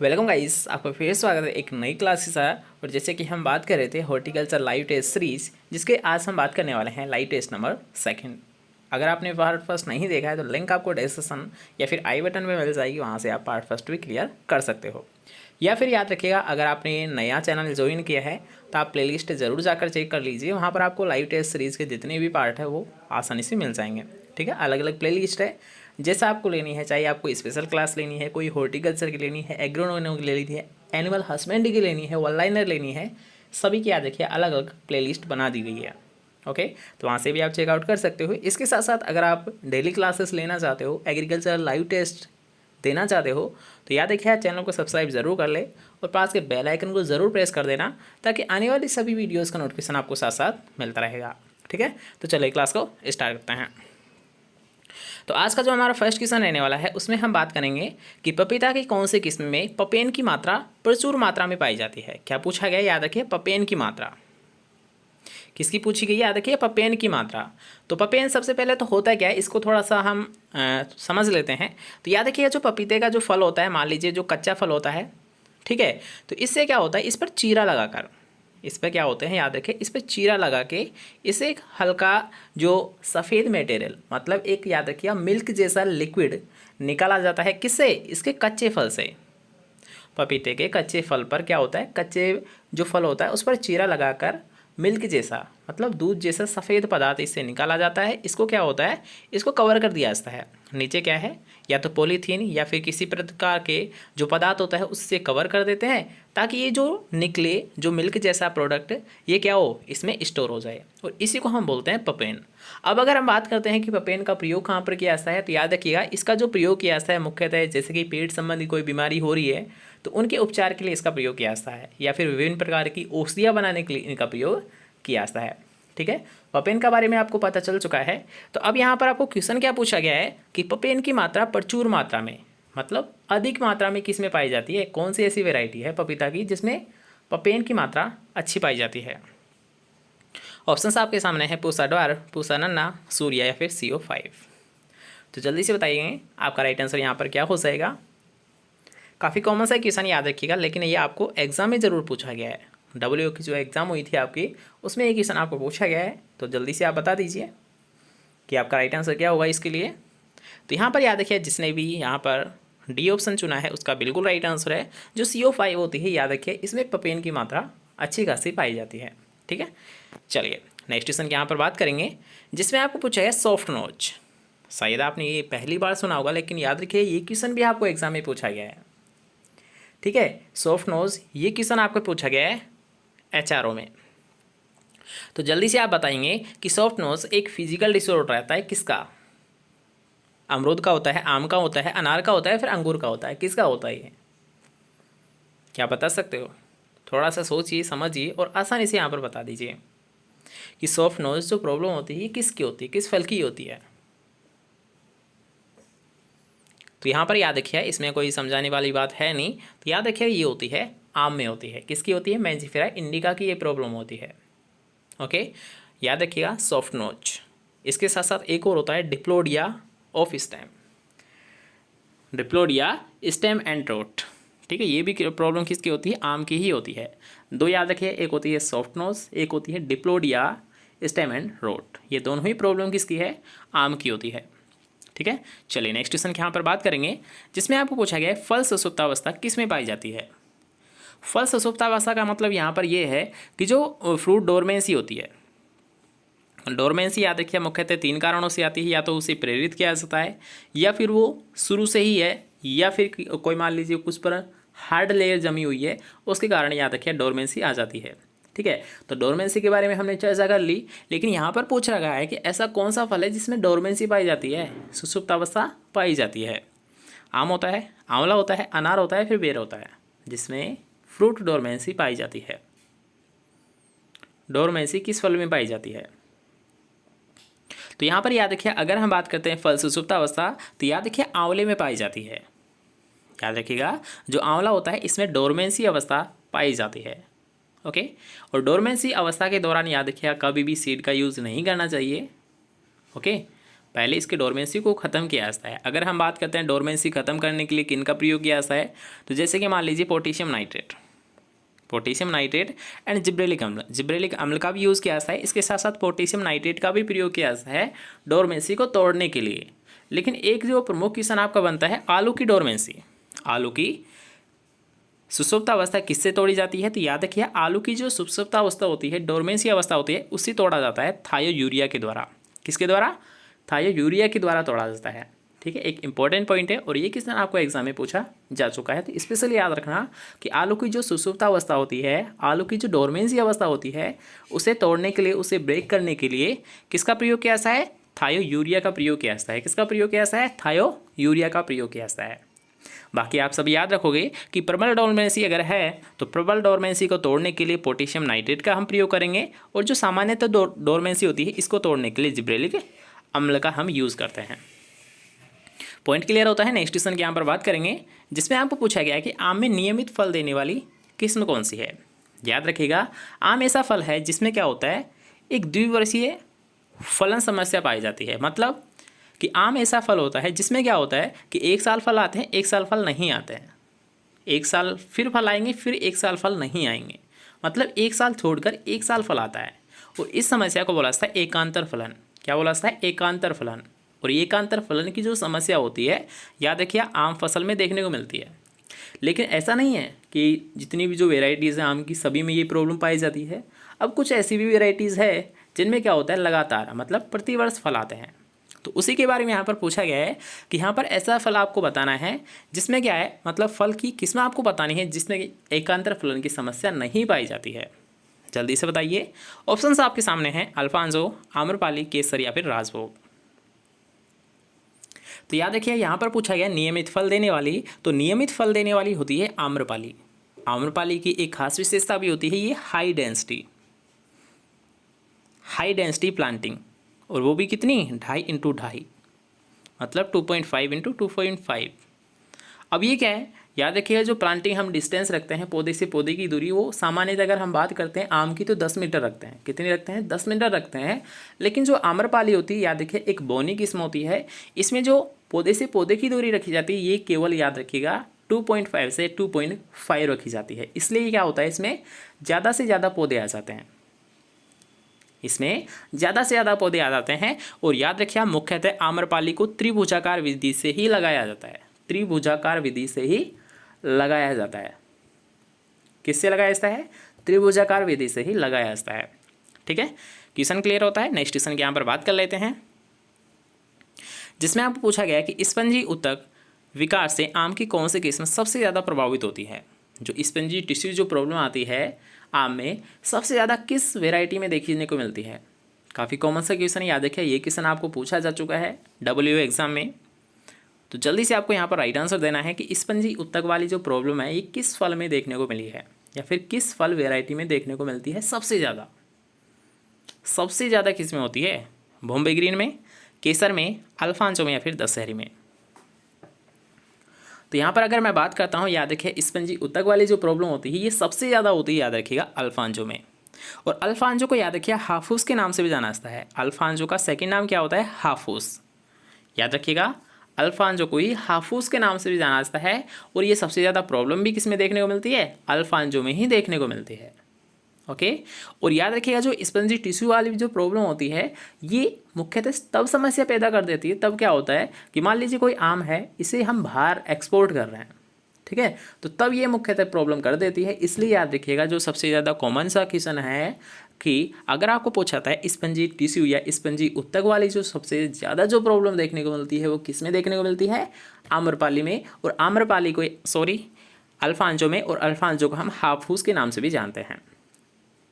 Welcome guys, आपका फिर स्वागत है एक नई क्लास के साथ। और जैसे कि हम बात कर रहे थे हॉर्टिकल्चर लाइव टेस्ट सीरीज, जिसके आज हम बात करने वाले हैं लाइव टेस्ट नंबर 2। अगर आपने पार्ट फर्स्ट नहीं देखा है तो लिंक आपको डिस्क्रिप्शन या फिर आई बटन में मिल जाएगी, वहाँ से आप पार्ट फर्स्ट भी क्लियर कर सकते हो। या फिर याद रखिएगा, अगर आपने नया चैनल ज्वाइन किया है तो आप प्लेलिस्ट ज़रूर जाकर चेक कर लीजिए। वहाँ पर आपको लाइव टेस्ट सीरीज़ के जितने भी पार्ट है वो आसानी से मिल जाएंगे। ठीक है, अलग अलग प्लेलिस्ट है, जैसा आपको लेनी है, चाहे आपको स्पेशल क्लास लेनी है, कोई हॉर्टिकल्चर की लेनी है, एग्रोनॉमी की लेनी है, एनिमल हस्बेंड्री की लेनी है, वन लाइनर लेनी है, सभी की याद रखिए अलग अलग प्लेलिस्ट बना दी गई है। ओके, तो वहाँ से भी आप चेकआउट कर सकते हो। इसके साथ साथ अगर आप डेली क्लासेस लेना चाहते हो, एग्रीकल्चर लाइव टेस्ट देना चाहते हो, तो याद रखिए चैनल को सब्सक्राइब जरूर कर ले और पास के बेल आइकन को ज़रूर प्रेस कर देना, ताकि आने वाली सभी वीडियोज़ का नोटिफिकेशन आपको साथ साथ मिलता रहेगा। ठीक है, तो चलिए क्लास को स्टार्ट करते हैं। तो आज का जो हमारा फर्स्ट क्वेश्चन रहने वाला है, उसमें हम बात करेंगे कि पपीता की कौन सी किस्म में पपेन की मात्रा प्रचुर मात्रा में पाई जाती है। क्या पूछा गया, याद रखिए पपेन की मात्रा किसकी पूछी गई, याद रखिए पपेन की मात्रा। तो पपेन सबसे पहले तो होता है क्या है, इसको थोड़ा सा हम समझ लेते हैं। तो याद रखिए जो पपीते का जो फल होता है, मान लीजिए जो कच्चा फल होता है, ठीक है, तो इससे क्या होता है, इस पर चीरा लगाकर, इस पर क्या होते हैं, याद रखें, इस पर चीरा लगा के इसे एक हल्का जो सफ़ेद मटेरियल, मतलब एक याद रखिए मिल्क जैसा लिक्विड निकाला जाता है। किससे, इसके कच्चे फल से। पपीते के कच्चे फल पर क्या होता है, कच्चे जो फल होता है उस पर चीरा लगाकर मिल्क जैसा, मतलब दूध जैसा सफ़ेद पदार्थ इससे निकाला जाता है। इसको क्या होता है, इसको कवर कर दिया जाता है। नीचे क्या है, या तो पॉलीथीन या फिर किसी प्रकार के जो पदार्थ होता है उससे कवर कर देते हैं, ताकि ये जो निकले जो मिल्क जैसा प्रोडक्ट ये क्या हो, इसमें स्टोर हो जाए, और इसी को हम बोलते हैं पपेन। अब अगर हम बात करते हैं कि पपेन का प्रयोग कहाँ पर किया जाता है, तो याद रखिएगा इसका जो प्रयोग किया जाता है मुख्यतः जैसे कि पेट संबंधी कोई बीमारी हो रही है तो उनके उपचार के लिए इसका प्रयोग किया जाता है, या फिर विभिन्न प्रकार की औषधियाँ बनाने के लिए इनका प्रयोग किया जाता है। ठीक है, पपेन का बारे में आपको पता चल चुका है। तो अब यहाँ पर आपको क्वेश्चन क्या पूछा गया है कि पपेन की मात्रा प्रचुर मात्रा में, मतलब अधिक मात्रा में किस में पाई जाती है, कौन सी ऐसी वेराइटी है पपीता की जिसमें पपेन की मात्रा अच्छी पाई जाती है। ऑप्शंस आपके सामने है, पूसा द्वार, पूसा नन्ना, सूर्या या फिर CO5। तो जल्दी से बताइए आपका राइट आंसर यहाँ पर क्या हो जाएगा। काफ़ी कॉमन सा क्वेश्चन, याद रखिएगा, लेकिन ये आपको एग्जाम में ज़रूर पूछा गया है। WO की जो एग्ज़ाम हुई थी आपकी, उसमें ये क्वेश्चन आपको पूछा गया है। तो जल्दी से आप बता दीजिए कि आपका राइट आंसर क्या होगा इसके लिए। तो यहाँ पर याद रखिए जिसने भी यहाँ पर डी ऑप्शन चुना है उसका बिल्कुल राइट आंसर है। जो CO5 होती है, याद रखिए इसमें पपेन की मात्रा अच्छी खासी पाई जाती है। ठीक है, चलिए नेक्स्ट क्वेश्चन की यहाँ पर बात करेंगे, जिसमें आपको पूछा है सॉफ्ट नोज। शायद आपने ये पहली बार सुना होगा, लेकिन याद रखिए ये क्वेश्चन भी आपको एग्जाम में पूछा गया है। ठीक है, सॉफ्ट नोज ये क्वेश्चन आपको पूछा गया है HRO में। तो जल्दी से आप बताएंगे कि सॉफ्ट नोज एक फिजिकल डिसऑर्डर रहता है किसका, अमरूद का होता है, आम का होता है, अनार का होता है, फिर अंगूर का होता है, किसका होता है ये, क्या बता सकते हो। थोड़ा सा सोचिए समझिए और आसानी से यहाँ पर बता दीजिए कि सॉफ्ट नोज जो प्रॉब्लम होती है ये किसकी होती है, किस फल की होती है। तो यहाँ पर याद रखिए इसमें कोई समझाने वाली बात है नहीं। तो याद रखिए ये होती है आम में होती है, किसकी होती है, मैंजिफेरा इंडिका की ये प्रॉब्लम होती है। ओके, याद रखिएगा सॉफ्ट नोज। इसके साथ साथ एक और होता है diplodia of stem, diplodia stem and root. ठीक है, ये भी प्रॉब्लम किसकी होती है, आम की ही होती है। दो याद रखिए, एक होती है सॉफ्ट नोज, एक होती है डिप्लोडिया स्टेम एंड रूट। ये दोनों ही प्रॉब्लम किसकी है, आम की होती है। ठीक है, चलिए नेक्स्ट क्वेश्चन की यहाँ पर बात करेंगे, जिसमें आपको पूछा गया है फल सुषुप्तावस्था किस में पाई जाती है। फल सुषुप्तावस्था का मतलब यहाँ पर ये है कि जो फ्रूट डोरमेंसी होती है। डोरमेंसी याद रखिए मुख्यतः 3 कारणों से आती है, या तो उसे प्रेरित किया जाता है, या फिर वो शुरू से ही है, या फिर कोई मान लीजिए कुछ पर हार्ड लेयर जमी हुई है, उसके कारण याद रखिए डोरमेंसी आ जाती है। ठीक है, तो डोरमेंसी के बारे में हमने चर्चा कर ली, लेकिन यहाँ पर पूछ रखा है कि ऐसा कौन सा फल है जिसमें डोरमेंसी पाई जाती है, सुषुप्तावस्था पाई जाती है। आम होता है, आंवला होता है, अनार होता है, फिर बेर होता है, जिसमें फ्रूट डोरमेंसी पाई जाती है। डोरमेंसी किस फल में पाई जाती है। तो यहाँ पर याद रखिए अगर हम बात करते हैं फल सुषुप्तावस्था, तो याद रखिए आंवले में पाई जाती है। याद रखिएगा जो आंवला होता है इसमें डोरमेंसी अवस्था पाई जाती है। ओके, और डोरमेंसी अवस्था के दौरान याद रखिएगा कभी भी सीड का यूज़ नहीं करना चाहिए। ओके, पहले इसके डोरमेंसी को ख़त्म किया जाता है। अगर हम बात करते हैं डोरमेंसी ख़त्म करने के लिए किन का प्रयोग किया जाता है, तो जैसे कि मान लीजिए पोटेशियम नाइट्रेट एंड जिब्रेलिक अम्ल का भी यूज़ किया जाता है। इसके साथ साथ पोटेशियम नाइट्रेट का भी प्रयोग किया जाता है डोरमेंसी को तोड़ने के लिए। लेकिन एक जो प्रमुख क्वेश्चन आपका बनता है, आलू की डोरमेंसी, आलू की सुषुप्तावस्था किससे तोड़ी जाती है? तो याद रखिए, आलू की जो सुषुप्तावस्था होती है, डोरमेंसी अवस्था होती है, उससे तोड़ा जाता है थायोयूरिया के द्वारा। किसके द्वारा? थायोयूरिया के द्वारा तोड़ा जाता है। ठीक है, एक इंपॉर्टेंट पॉइंट है और ये क्वेश्चन आपको एग्जाम में पूछा जा चुका है। तो स्पेशली याद रखना कि आलू की जो सुषुप्तावस्था होती है, आलू की जो डोरमेंसी अवस्था होती है, उसे तोड़ने के लिए, उसे ब्रेक करने के लिए किसका प्रयोग किया जाता है? थायोयूरिया का प्रयोग किया जाता है। किसका प्रयोग किया जाता है? थायोयूरिया का प्रयोग किया जाता है। बाकी आप सब याद रखोगे कि प्रबल डोरमेंसी अगर है तो प्रबल डोरमेंसी को तोड़ने के लिए पोटेशियम नाइट्रेट का हम प्रयोग करेंगे, और जो सामान्यतः डोरमेंसी होती है, इसको तोड़ने के लिए जिब्रेलिक अम्ल का हम यूज़ करते हैं। पॉइंट क्लियर होता है। नेक्स्ट क्वेश्चन की यहाँ पर बात करेंगे, जिसमें आपको पूछा गया है कि आम में नियमित फल देने वाली किस्म कौन सी है। याद रखिएगा, आम ऐसा फल है जिसमें क्या होता है, एक द्विवर्षीय फलन समस्या पाई जाती है। मतलब कि आम ऐसा फल होता है जिसमें क्या होता है कि एक साल फल आते हैं, एक साल फल नहीं आते हैं, एक साल फिर फल आएंगे, फिर एक साल फल नहीं आएंगे। मतलब एक साल छोड़कर एक साल फल आता है, और इस समस्या को बोला जाता है एकांतर फलन। क्या बोला जाता है? एकांतर फलन। और ये एकांतर फलन की जो समस्या होती है, याद रखिए, आम फसल में देखने को मिलती है। लेकिन ऐसा नहीं है कि जितनी भी जो वेराइटीज़ हैं आम की, सभी में ये प्रॉब्लम पाई जाती है। अब कुछ ऐसी भी वेराइटीज़ है जिनमें क्या होता है, लगातार मतलब प्रतिवर्ष फल आते हैं। तो उसी के बारे में यहाँ पर पूछा गया है कि यहाँ पर ऐसा फल आपको बताना है जिसमें क्या है, मतलब फल की किस्म आपको बतानी है जिसमें एकांतर फलन की समस्या नहीं पाई जाती है। जल्दी से बताइए। ऑप्शंस आपके सामने हैं, अल्फांसो, आम्रपाली, केसर या फिर राजभोग। तो याद रखिए, यहाँ पर पूछा गया नियमित फल देने वाली, तो नियमित फल देने वाली होती है आम्रपाली। आम्रपाली की एक खास विशेषता भी होती है, ये हाई डेंसिटी प्लांटिंग, और वो भी कितनी, 2.5 × 2.5, मतलब 2.5 × 2.5। अब ये क्या है, याद रखिएगा, जो प्लांटिंग हम डिस्टेंस रखते हैं पौधे से पौधे की दूरी, वो सामान्यतः अगर हम बात करते हैं आम की तो 10 मीटर रखते हैं। कितनी रखते हैं? 10 मीटर रखते हैं। लेकिन जो आम्रपाली होती है, याद रखिए, एक बोनी किस्म होती है, इसमें जो पौधे से पौधे की दूरी रखी जाती है, ये केवल याद रखिएगा 2.5 से 2.5 रखी जाती है। इसलिए क्या होता है, इसमें ज़्यादा से ज़्यादा पौधे आ जाते हैं, इसमें ज़्यादा से ज़्यादा पौधे आ जाते हैं। और याद रखिए, मुख्यतः आम्रपाली को त्रिभुजाकार विधि से ही लगाया जाता है। त्रिभुजाकार विधि से ही लगाया जाता है। किससे लगाया जाता है? त्रिभुजाकार विधि से ही लगाया जाता है। ठीक है, क्वेश्चन क्लियर होता है। नेक्स्ट क्वेश्चन की यहाँ पर बात कर लेते हैं, जिसमें आपको पूछा गया है कि स्पंजी ऊतक विकार से आम की कौन सी किस्म सबसे ज़्यादा प्रभावित होती है। जो स्पंजी टिश्यू जो प्रॉब्लम आती है आम में, सबसे ज़्यादा किस वेराइटी में देखने को मिलती है। काफ़ी कॉमन सा क्वेश्चन याद रखिए, ये क्वेश्चन आपको पूछा जा चुका है WO एग्जाम में। तो जल्दी से आपको यहाँ पर राइट आंसर देना है कि स्पंजी ऊतक वाली जो प्रॉब्लम है, ये किस फल में देखने को मिली है, या फिर किस फल वेराइटी में देखने को मिलती है सबसे ज़्यादा। सबसे ज़्यादा किस में होती है? बॉम्बे ग्रीन में, केसर में, अल्फांसो में, या फिर दशहरी में। तो यहाँ पर अगर मैं बात करता हूँ, याद रखिए, स्पंजी ऊतक वाली जो प्रॉब्लम होती है, ये सबसे ज़्यादा होती है, याद रखिएगा, अल्फांसो में। और अल्फांसो को याद रखिए हाफूस के नाम से भी जाना जाता है। अल्फांसो का सेकंड नाम क्या होता है? हाफूस। याद रखिएगा, अल्फांसो को ही हाफूस के नाम से भी जाना जाता है। और ये सबसे ज़्यादा प्रॉब्लम भी किस में देखने को मिलती है? अल्फांसो में ही देखने को मिलती है। ओके, और याद रखिएगा, जो स्पंजी टिश्यू वाली जो प्रॉब्लम होती है, ये मुख्यतः तब समस्या पैदा कर देती है, तब क्या होता है कि मान लीजिए कोई आम है, इसे हम बाहर एक्सपोर्ट कर रहे हैं, ठीक है, तो तब ये मुख्यतः प्रॉब्लम कर देती है। इसलिए याद रखिएगा, जो सबसे ज़्यादा कॉमन सा क्वेश्चन है कि अगर आपको पूछा था स्पंजी टिश्यू या स्पंजी ऊतक वाली जो सबसे ज़्यादा जो प्रॉब्लम देखने को मिलती है, वो किस में देखने को मिलती है? आम्रपाली में। और आम्रपाली को अल्फांसो में, और अल्फांसो को हम हाफूस के नाम से भी जानते हैं।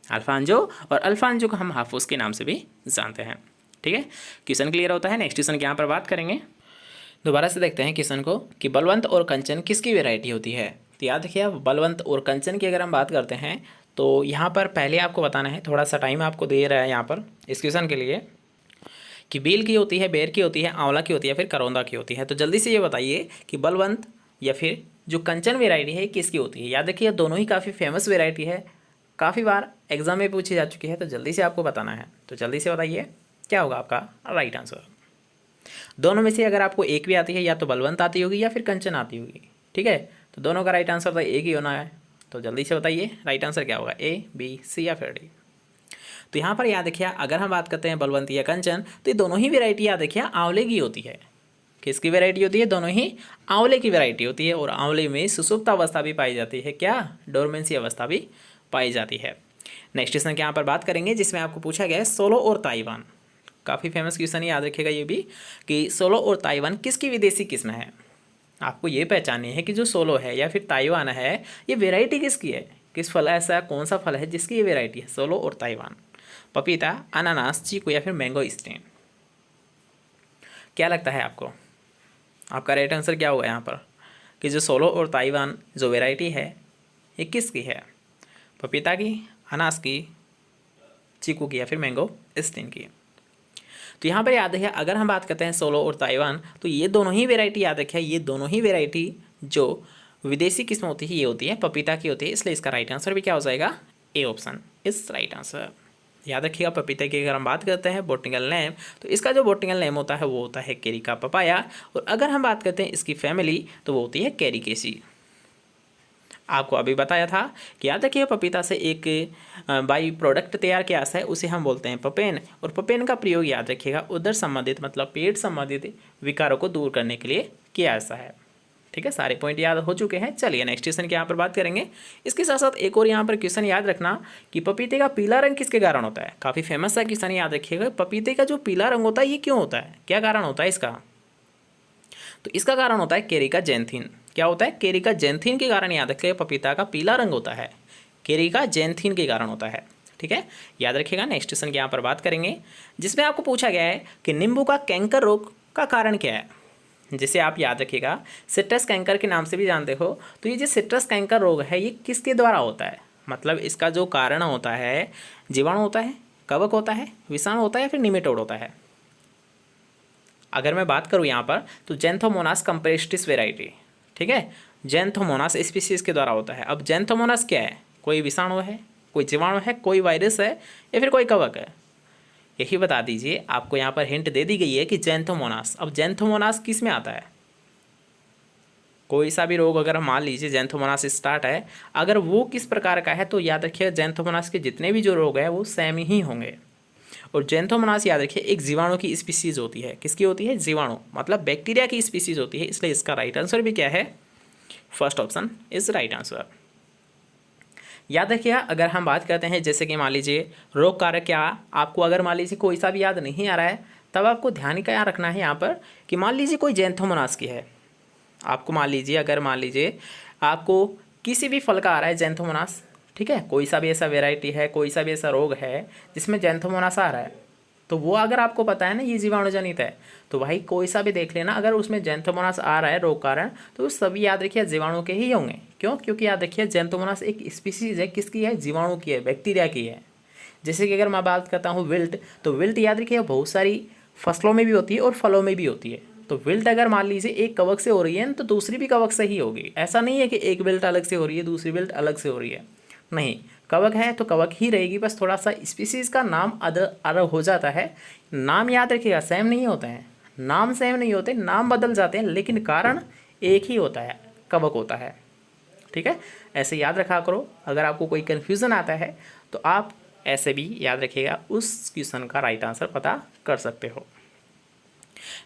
अल्फांसो और अल्फांसो को हम हाफूस के नाम से भी जानते हैं। ठीक है, क्वेश्चन क्लियर होता है। नेक्स्ट क्वेश्चन की यहाँ पर बात करेंगे, दोबारा से देखते हैं क्वेश्चन को कि बलवंत और कंचन किसकी वेराइटी होती है। तो याद रखिए, बलवंत और कंचन की अगर हम बात करते हैं, तो यहाँ पर पहले आपको बताना है, थोड़ा सा टाइम आपको दे रहा है यहाँ पर इस क्वेश्चन के लिए, कि बेल की होती है, बेर की होती है, आंवला की होती है, फिर करौंदा की होती है। तो जल्दी से ये बताइए कि बलवंत या फिर जो कंचन वेराइटी है किसकी होती है। याद रखिए, दोनों ही काफ़ी फेमस वेराइटी है, काफ़ी बार एग्जाम में पूछी जा चुकी है। तो जल्दी से आपको बताना है, तो जल्दी से बताइए क्या होगा आपका राइट आंसर। दोनों में से अगर आपको एक भी आती है, या तो बलवंत आती होगी या फिर कंचन आती होगी, ठीक है। तो दोनों का राइट आंसर तो एक ही होना है। तो जल्दी से बताइए राइट आंसर क्या होगा, ए, बी, सी या फिर डी। तो यहाँ पर याद रखिए, अगर हम बात करते हैं बलवंत या कंचन, तो ये दोनों ही वेराइटी याद रखिए आंवले की होती है। किसकी वैरायटी होती है? दोनों ही आंवले की वैरायटी होती है। और आंवले में सुसुप्त अवस्था भी पाई जाती है, क्या? डोरमेंसी अवस्था भी पाई जाती है। नेक्स्ट क्वेश्चन के यहाँ पर बात करेंगे, जिसमें आपको पूछा गया है सोलो और ताइवान। काफ़ी फेमस क्वेश्चन, याद रखिएगा ये भी, कि सोलो और ताइवान किसकी विदेशी किस्म है। आपको ये पहचाननी है कि जो सोलो है या फिर ताइवान है, ये वेराइटी किसकी है, किस फल, ऐसा कौन सा फल है जिसकी ये वेराइटी है सोलो और ताइवान। पपीता, अनानास, चीकू या फिर मैंगो स्टेन। क्या लगता है आपको, आपका राइट आंसर क्या होगा यहाँ पर, कि जो सोलो और ताइवान जो वेराइटी है ये किसकी है? पपीता की, अनानास की, चीकू की या फिर मैंगो स्टेन की। तो यहाँ पर याद रखिए, अगर हम बात करते हैं सोलो और ताइवान, तो ये दोनों ही वेराइटी याद रखिए, ये दोनों ही वेराइटी जो विदेशी किस्म होती है ये होती है पपीता की होती है। इसलिए इसका राइट आंसर भी क्या हो जाएगा, ए ऑप्शन इस राइट आंसर। याद रखिएगा, पपीते की अगर हम बात करते हैं बॉटनिकल नेम, तो इसका जो बॉटनिकल नेम होता है वो होता है केरिका पपाया। और अगर हम बात करते हैं इसकी फैमिली, तो वो होती है कैरिकेसी। आपको अभी बताया था कि याद रखिए, पपीता से एक बाई प्रोडक्ट तैयार किया जाता है, उसे हम बोलते हैं पपेन। और पपेन का प्रयोग याद रखिएगा उदर संबंधित मतलब पेट संबंधित विकारों को दूर करने के लिए किया जाता है। ठीक है, सारे पॉइंट याद हो चुके हैं। चलिए नेक्स्ट क्वेश्चन की यहाँ पर बात करेंगे। इसके साथ साथ एक और यहाँ पर क्वेश्चन याद रखना कि पपीते का पीला रंग किसके कारण होता है। काफ़ी फेमस है क्वेश्चन, याद रखिएगा, पपीते का जो पीला रंग होता है ये क्यों होता है, क्या कारण होता है इसका? तो इसका कारण होता है केरिका जेंथिन। क्या होता है? केरिका जेंथिन के कारण याद रखिएगा पपीता का पीला रंग होता है, केरिका जेंथिन के कारण होता है। ठीक है, याद रखिएगा। नेक्स्ट क्वेश्चन की यहाँ पर बात करेंगे, जिसमें आपको पूछा गया है कि नींबू का कैंकर रोग का कारण क्या है। जिसे आप याद रखिएगा सिट्रस कैंकर के नाम से भी जानते हो। तो ये जो सिट्रस कैंकर रोग है ये किसके द्वारा होता है, मतलब इसका जो कारण होता है, जीवाणु होता है, कवक होता है, विषाणु होता है या फिर निमेटोड होता है। अगर मैं बात करूँ यहाँ पर, तो जेंथोमोनास कंप्रेस्टिस वेराइटी, ठीक है, जेंथोमोनास स्पीसीज के द्वारा होता है। अब जेंथोमोनास क्या है? कोई विषाणु है, कोई जीवाणु है, कोई वायरस है या फिर कोई कवक है, यही बता दीजिए। आपको यहाँ पर हिंट दे दी गई है कि जेंथोमोनास। अब जेंथोमोनास किस में आता है? कोई सा भी रोग अगर मान लीजिए जेंथोमोनास स्टार्ट है, अगर वो किस प्रकार का है, तो याद रखिए जेंथोमोनास के जितने भी जो रोग है वो सेम ही होंगे। और जेंथोमोनास याद रखिए एक जीवाणु की स्पीसीज होती है। किसकी होती है? जीवाणु, मतलब बैक्टीरिया की स्पीसीज होती है। इसलिए इसका राइट आंसर भी क्या है? First option is right answer. याद रखिएगा, अगर हम बात करते हैं जैसे कि मान लीजिए रोग कारक, क्या आपको अगर मान लीजिए कोई सा भी याद नहीं आ रहा है, तब आपको ध्यान क्या रखना है यहाँ पर कि मान लीजिए कोई जेंथोमोनास की है, आपको मान लीजिए अगर मान लीजिए आपको किसी भी फल का आ रहा है जेंथोमोनास, ठीक है, कोई सा भी ऐसा वेराइटी है, कोई सा भी ऐसा रोग है जिसमें जेंथोमोनास आ रहा है, तो वो अगर आपको पता है ना ये जीवाणु जनित है, तो भाई कोई सा भी देख लेना, अगर उसमें जेंथोमोनास आ रहा है रोग कारण, तो सभी याद रखिए जीवाणु के ही होंगे। क्यों? क्योंकि याद रखिए जेंथोमोनास एक स्पीसीज है, किसकी है? जीवाणु की है, बैक्टीरिया की है। जैसे कि अगर मैं बात करता हूँ विल्ट, तो विल्ट याद रखिए बहुत सारी फसलों में भी होती है और फलों में भी होती है। तो विल्ट अगर मान लीजिए एक कवक से हो रही है तो दूसरी भी कवक से ही होगी। ऐसा नहीं है कि एक विल्ट अलग से हो रही है दूसरी विल्ट अलग से हो रही है, नहीं, कवक है तो कवक ही रहेगी, बस थोड़ा सा स्पीसीज का नाम अलग हो जाता है। नाम याद रखिएगा सेम नहीं होते हैं, नाम सेम नहीं होते, नाम बदल जाते हैं, लेकिन कारण एक ही होता है, कवक होता है। ठीक है, ऐसे याद रखा करो। अगर आपको कोई कन्फ्यूज़न आता है तो आप ऐसे भी याद रखिएगा, उस क्वेश्चन का राइट आंसर पता कर सकते हो।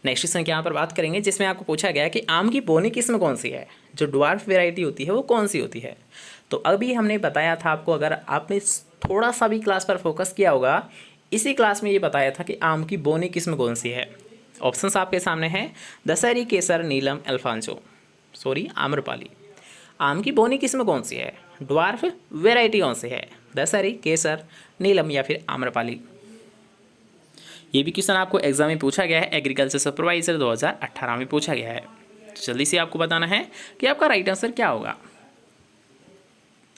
नेक्स्ट क्वेश्चन की यहाँ पर बात करेंगे, जिसमें आपको पूछा गया है कि आम की बोनी किस्म कौन सी है, जो ड्वार्फ वेराइटी होती है वो कौन सी होती है। तो अभी हमने बताया था आपको, अगर आपने थोड़ा सा भी क्लास पर फोकस किया होगा, इसी क्लास में ये बताया था कि आम की बोनी किस्म कौन सी है। ऑप्शंस आपके सामने हैं, दशहरी, केसर, नीलम, अल्फांसो, आम्रपाली। आम की बोनी किस्म कौन सी है, ड्वार्फ वेराइटी कौन सी है, दशहरी, केसर, नीलम या फिर आम्रपाली। ये भी क्वेश्चन आपको एग्जाम में पूछा गया है, एग्रीकल्चर सुपरवाइजर 2018 में पूछा गया है। जल्दी से आपको बताना है कि आपका राइट आंसर क्या होगा।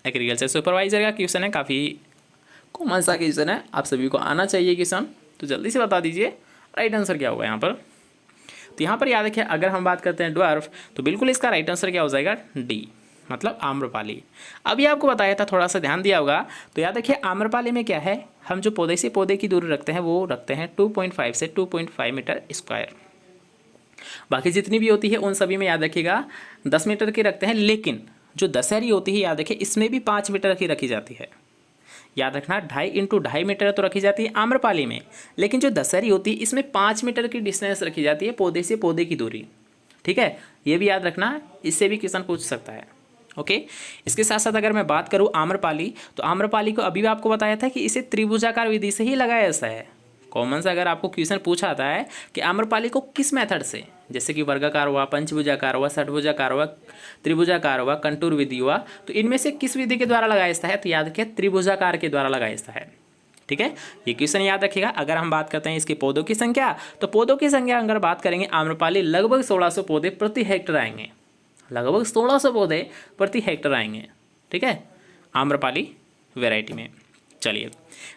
एग्रीकल्चर सुपरवाइजर का क्वेश्चन है, काफ़ी कॉमन सा क्वेश्चन है, आप सभी को आना चाहिए क्वेश्चन, तो जल्दी से बता दीजिए राइट आंसर क्या होगा यहाँ पर। तो यहाँ पर याद रखिए, अगर हम बात करते हैं ड्वार्फ, तो बिल्कुल इसका राइट आंसर क्या हो जाएगा? डी, मतलब आम्रपाली। अभी आपको बताया था, थोड़ा सा ध्यान दिया होगा, तो याद रखिए आम्रपाली में क्या है, हम जो पौधे से पौधे की दूरी रखते हैं वो रखते हैं 2.5 से 2.5 मीटर स्क्वायर। बाकी जितनी भी होती है उन सभी में याद रखिएगा 10 मीटर की रखते हैं, लेकिन जो दशहरी होती है याद रखिए इसमें भी 5 मीटर की रखी जाती है। याद रखना 2.5 × 2.5 मीटर तो रखी जाती है आम्रपाली में, लेकिन जो दशहरी होती है इसमें 5 मीटर की डिस्टेंस रखी जाती है पौधे से पौधे की दूरी। ठीक है, ये भी याद रखना, इससे भी क्वेश्चन पूछ सकता है। ओके, इसके साथ साथ अगर मैं बात करूँ आम्रपाली, तो आम्रपाली को अभी भी आपको बताया था कि इसे त्रिभुजाकार विधि से ही लगाया जाता है। कॉमन से अगर आपको क्वेश्चन पूछा आता है कि आम्रपाली को किस मेथड से, जैसे कि वर्गाकार हुआ, पंचभुजाकार हुआ, षटभुजाकार हुआ, त्रिभुजाकार हुआ, कंटूर विधि हुआ, तो इनमें से किस विधि के द्वारा लगाया जाता है, तो याद रखिए त्रिभुजाकार के द्वारा लगाया जाता है। ठीक है, ये क्वेश्चन याद रखिएगा। अगर हम बात करते हैं इसके पौधों की संख्या, तो पौधों की संख्या अगर बात करेंगे आम्रपाली लगभग 1600 पौधे प्रति हेक्टेयर आएंगे, लगभग 1600 पौधे प्रति हेक्टेयर आएंगे। ठीक है, आम्रपाली वैरायटी में। चलिए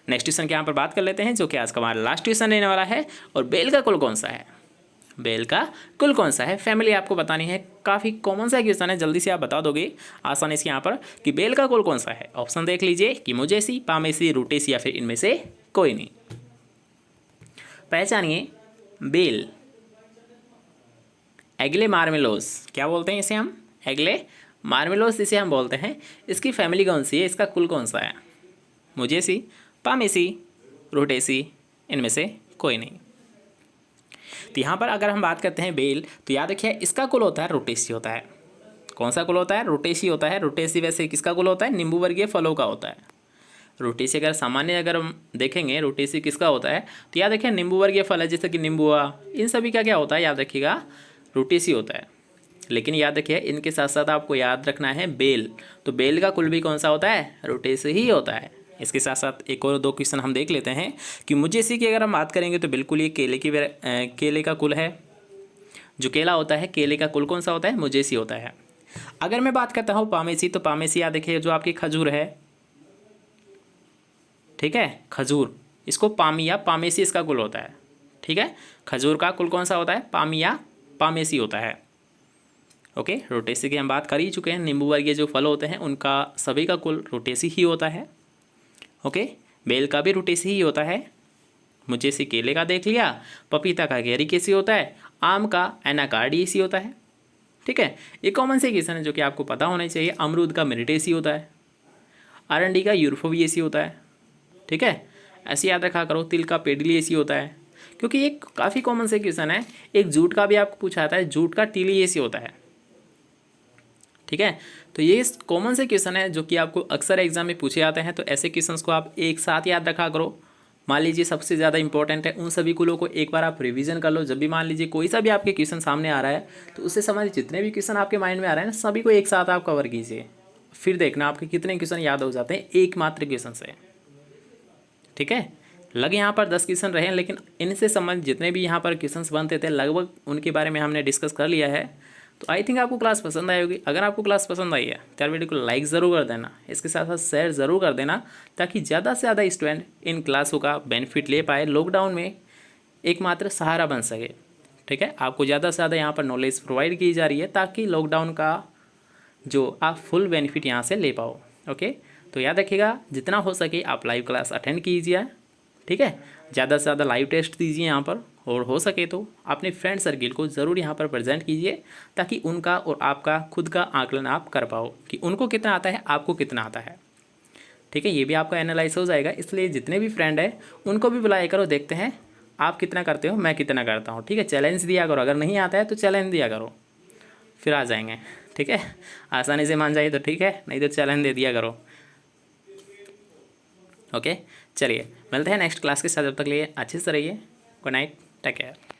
नेक्स्ट क्वेश्चन के यहाँ पर बात कर लेते हैं, जो कि आज का हमारा लास्ट क्वेश्चन रहने वाला है। और बेल का कुल कौन सा है, बेल का कुल कौन सा है, फैमिली आपको बतानी है। काफ़ी कॉमन सा क्वेश्चन है, जल्दी से आप बता दोगे आसानी से यहाँ पर कि बेल का कुल कौन सा है। ऑप्शन देख लीजिए कि मुजेसी, पामेसी, रूटेसी या फिर इनमें से कोई नहीं। पहचानिए बेल। एग्ले मार्मेलोस, क्या बोलते हैं इसे हम, एग्ले मार्मेलोस इसे हम बोलते हैं। इसकी फैमिली कौन सी है, इसका कुल कौन सा है, मुजेसी, पामेसी, रूटेसी, इनमें से कोई नहीं। तो यहाँ पर अगर हम बात करते हैं बेल, तो याद रखिए इसका कुल होता है रूटेसी होता है। कौन सा कुल होता है, रूटेसी होता है। रूटेसी वैसे किसका कुल होता है, नींबू वर्गीय फलों का होता है। रूटेसी अगर सामान्य अगर हम देखेंगे रूटेसी किसका होता है, तो याद रखिए नींबू वर्गीय फल है, जैसे कि नींबू हुआ, इन सभी का क्या होता है, याद रखिएगा रूटेसी होता है। लेकिन याद रखिए इनके साथ साथ आपको याद रखना है बेल, तो बेल का कुल भी कौन सा होता है, रूटेसी ही होता है। इसके साथ साथ एक और 2 क्वेश्चन हम देख लेते हैं कि मुजेसी की अगर हम बात करेंगे तो बिल्कुल ये केले का कुल है। जो केला होता है, केले का कुल कौन सा होता है, मुजेसी होता है। अगर मैं बात करता हूँ पामेसी, तो पामेसी याद रखिए जो आपकी खजूर है, ठीक है, खजूर, इसको पामिया पामेसी इसका कुल होता है। ठीक है, खजूर का कुल कौन सा होता है, पामिया पामेसी होता है। ओके, रूटेसी की हम बात कर ही चुके हैं। नींबू वर्गीय जो फल होते हैं उनका सभी का कुल रूटेसी ही होता है। ओके, बेल का भी रूटेसी ही होता है। मुजेसी केले का देख लिया, पपीता का गैरिकेसी होता है, आम का एनाकार्डियेसी होता है। ठीक है, ये कॉमन से क्वेश्चन है जो कि आपको पता होना चाहिए। अमरूद का मेरिटेसी होता है, अरंडी का यूरोफोबियेसी होता है। ठीक है, ऐसे याद रखा करो। तिल का पेडिलियेसी होता है, क्योंकि ये काफ़ी कॉमन से क्वेश्चन है। एक जूट का भी आपको पूछा आता है, जूट का टिलियेसी होता है। ठीक है, तो ये कॉमन से क्वेश्चन है जो कि आपको अक्सर एग्जाम में पूछे जाते हैं। तो ऐसे क्वेश्चंस को आप एक साथ याद रखा करो। मान लीजिए सबसे ज़्यादा इंपॉर्टेंट है, उन सभी कुलों को एक बार आप रिवीजन कर लो। जब भी मान लीजिए कोई सा भी आपके क्वेश्चन सामने आ रहा है, तो उससे समझ जितने भी क्वेश्चन आपके माइंड में आ रहे हैं ना, सभी को एक साथ आप कवर कीजिए। फिर देखना आपके कितने क्वेश्चन याद हो जाते हैं एकमात्र क्वेश्चन से। ठीक है, लगे यहाँ पर 10 क्वेश्चन रहे, लेकिन इनसे संबंधित जितने भी यहाँ पर क्वेश्चंस बनते थे लगभग उनके बारे में हमने डिस्कस कर लिया है। तो आई थिंक आपको क्लास पसंद आई होगी। अगर आपको क्लास पसंद आई है तो यार वीडियो को लाइक ज़रूर कर देना, इसके साथ साथ शेयर ज़रूर कर देना, ताकि ज़्यादा से ज़्यादा स्टूडेंट इन क्लासों का बेनिफिट ले पाए, लॉकडाउन में एकमात्र सहारा बन सके। ठीक है, आपको ज़्यादा से ज़्यादा यहाँ पर नॉलेज प्रोवाइड की जा रही है, ताकि लॉकडाउन का जो आप फुल बेनिफिट यहाँ से ले पाओ। ओके, तो याद रखिएगा जितना हो सके आप लाइव क्लास अटेंड कीजिए। ठीक है, ज़्यादा से ज़्यादा लाइव टेस्ट दीजिए यहाँ पर, और हो सके तो अपने फ्रेंड सर्किल को ज़रूर यहाँ पर प्रेजेंट कीजिए, ताकि उनका और आपका खुद का आकलन आप कर पाओ कि उनको कितना आता है, आपको कितना आता है। ठीक है, ये भी आपका एनालाइज हो जाएगा। इसलिए जितने भी फ्रेंड हैं उनको भी बुलाया करो, देखते हैं आप कितना करते हो, मैं कितना करता हूँ। ठीक है, चैलेंज दिया करो, अगर नहीं आता है तो चैलेंज दिया करो, फिर आ जाएंगे। ठीक है, आसानी से मान जाइए तो ठीक है, नहीं तो चैलेंज दे दिया करो। ओके, चलिए मिलते हैं नेक्स्ट क्लास के साथ। जब तक लिए अच्छे से रहिए। Good night, take care.